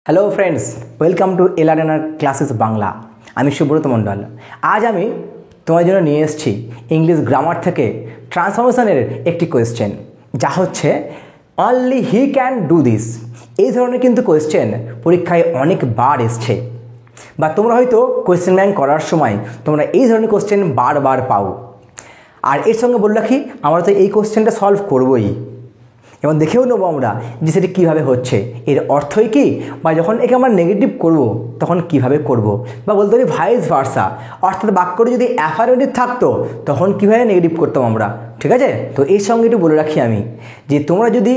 Hello friends, welcome to LRNR classes Bangla. আমি সুব্রত মণ্ডল। আজ আমি তোমার জন্য নিয়ে এসেছি ইংলিশ গ্রামার থেকে ট্রান্সফরমেশনের একটি কোয়েশ্চেন, যা হচ্ছে only he can do this. এই ধরনের কিন্তু কোয়েশ্চেন পরীক্ষায় অনেকবার এসছে, বা তোমরা হয়তো কোয়েশ্চেন ব্যাংক করার সময় তোমরা এই ধরনের কোয়েশ্চেন বারবার পাও। আর এর সঙ্গে বলে রাখি, আমরা তো এই কোয়েশ্চেনটা সলভ করবোই, এবং দেখেও নেবো আমরা যে সেটি কীভাবে হচ্ছে, এর অর্থই কী, বা যখন একে আমরা নেগেটিভ করব তখন কিভাবে করব, বা বলতে পারি ভাইস ভার্সা, অর্থাৎ বাক্যটি যদি অ্যাফারমেটিভ থাকতো তখন কীভাবে নেগেটিভ করতাম আমরা। ঠিক আছে, তো এর সঙ্গে একটু বলে রাখি আমি যে তোমরা যদি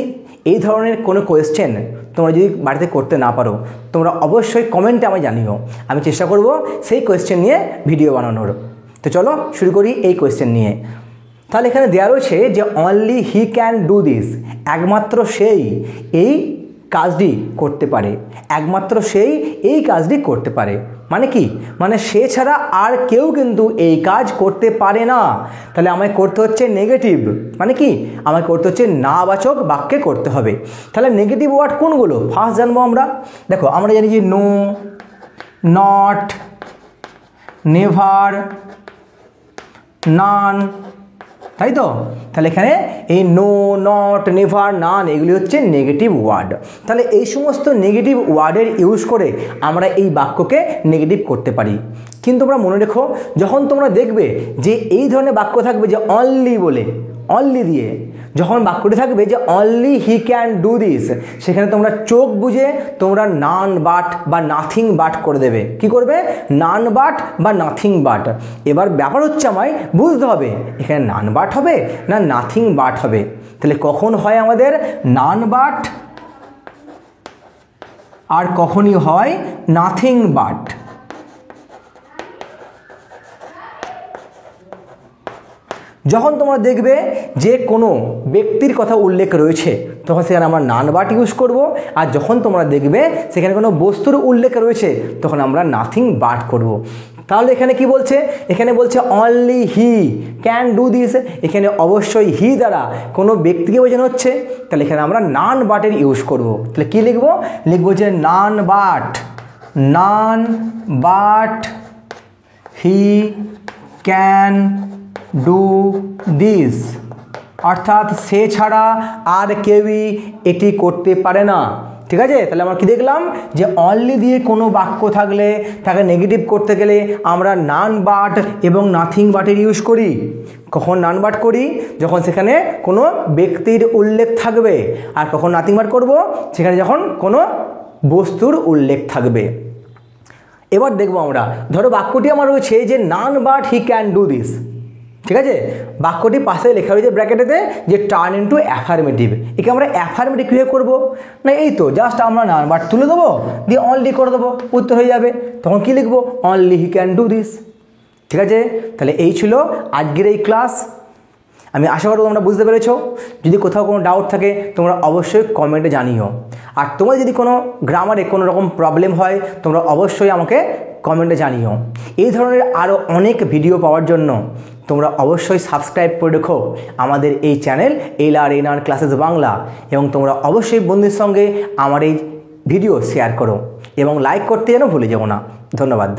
এই ধরনের কোনো কোয়েশ্চেন তোমরা যদি বাড়িতে করতে না পারো, তোমরা অবশ্যই কমেন্টে আমায় জানিও। আমি চেষ্টা করব সেই কোয়েশ্চেন নিয়ে ভিডিও বানানোর। তো চলো শুরু করি এই কোয়েশ্চেন নিয়ে। তাহলে এখানে দেওয়া রয়েছে যে only he can do this, একমাত্র সেই এই কাজটি করতে পারে, একমাত্র সেই এই কাজটি করতে পারে। মানে কি, মানে সে ছাড়া আর কেউ কিন্তু এই কাজ করতে পারে না। তাহলে আমায় করতে হচ্ছে নেগেটিভ, মানে কি আমায় করতে হচ্ছে নাবাচক বাক্যে করতে হবে। তাহলে নেগেটিভ ওয়ার্ড কোনগুলো ফার্স্ট জানবো আমরা। দেখো, আমরা জানি যে নো, নট, নেভার, নান, তাই তো। তাহলে এখানে এই নো, নট, নেভার, নান এগুলি হচ্ছে নেগেটিভ ওয়ার্ড। তাহলে এই সমস্ত নেগেটিভ ওয়ার্ডের ইউজ করে আমরা এই বাক্যকে নেগেটিভ করতে পারি। কিন্তু তোমরা মনে রেখো, যখন তোমরা দেখবে যে এই ধরনের বাক্য থাকবে যে অনলি বলে, অনলি দিয়ে যখন বাক্যটি থাকবে যে only he can do this, সেখানে তোমরা চোখ বুঝে তোমরা নান বাট বা নাথিং বাট করে দেবে। কি করবে? নান বাট বা নাথিং বাট। এবার ব্যাপার হচ্ছে আমায় বুঝতে হবে এখানে নান বাট হবে না নাথিং বাট হবে। তাহলে কখন হয় আমাদের নান বাট আর কখনই হয় নাথিং বাট। যখন তোমরা দেখবে যে কোনো ব্যক্তির কথা উল্লেখ রয়েছে তখন সেখানে আমরা নান বাট ইউজ করব, আর যখন তোমরা দেখবে সেখানে কোনো বস্তুর উল্লেখ রয়েছে তখন আমরা নাথিং বাট করব। তাহলে এখানে কি বলছে? এখানে বলছে only he can do this. এখানে অবশ্যই হি দ্বারা কোনো ব্যক্তিকে বোঝানো হচ্ছে, তাহলে এখানে আমরা নান বাটের ইউজ করব। তাহলে কি লিখবো? লিখবো যে none but, none but he can do this, অর্থাৎ সে ছাড়া আর কেউই এটি করতে পারে না। ঠিক আছে, তাহলে আমরা কি দেখলাম যে অনলি দিয়ে কোনো বাক্য থাকলে তাকে নেগেটিভ করতে গেলে আমরা নান বাট এবং নাথিং বাটের ইউজ করি। কখন নান বাট করি? যখন সেখানে কোনো ব্যক্তির উল্লেখ থাকবে। আর কখন নাথিং বাট করব? সেখানে যখন কোনো বস্তুর উল্লেখ থাকবে। এবার দেখবো আমরা, ধরো বাক্যটি আমার রয়েছে যে none but he can do this. ঠিক আছে, বাক্যটি পাশে লেখা রয়েছে ব্র্যাকেটেতে যে টার্ন ইনটু অ্যাফার্মেটিভ। একে আমরা অ্যাফার্মেটিভ কীভাবে করবো? না এই তো জাস্ট আমরা নান বাট তুলে দেবো, দিয়ে অনলি করে দেবো, উত্তর হয়ে যাবে। তখন কি লিখবো? Only he can do this. ঠিক আছে, তাহলে এই ছিল আজকের এই ক্লাস। আমি আশা করব তোমরা বুঝতে পেরেছো। যদি কোথাও কোনো ডাউট থাকে তোমরা অবশ্যই কমেন্টে জানিও। আর তোমরা যদি কোনো গ্রামারে কোনো রকম প্রবলেম হয় তোমরা অবশ্যই আমাকে কমেন্টে জানিও। এই ধরনের আরও অনেক ভিডিও পাওয়ার জন্য তোমরা অবশ্যই সাবস্ক্রাইব করে রেখো আমাদের এই চ্যানেল এলআরএনআর ক্লাসেস বাংলা, এবং তোমরা অবশ্যই বন্ধুদের সঙ্গে আমার এই ভিডিও শেয়ার করো এবং লাইক করতে যেন ভুলে যাবো না। ধন্যবাদ।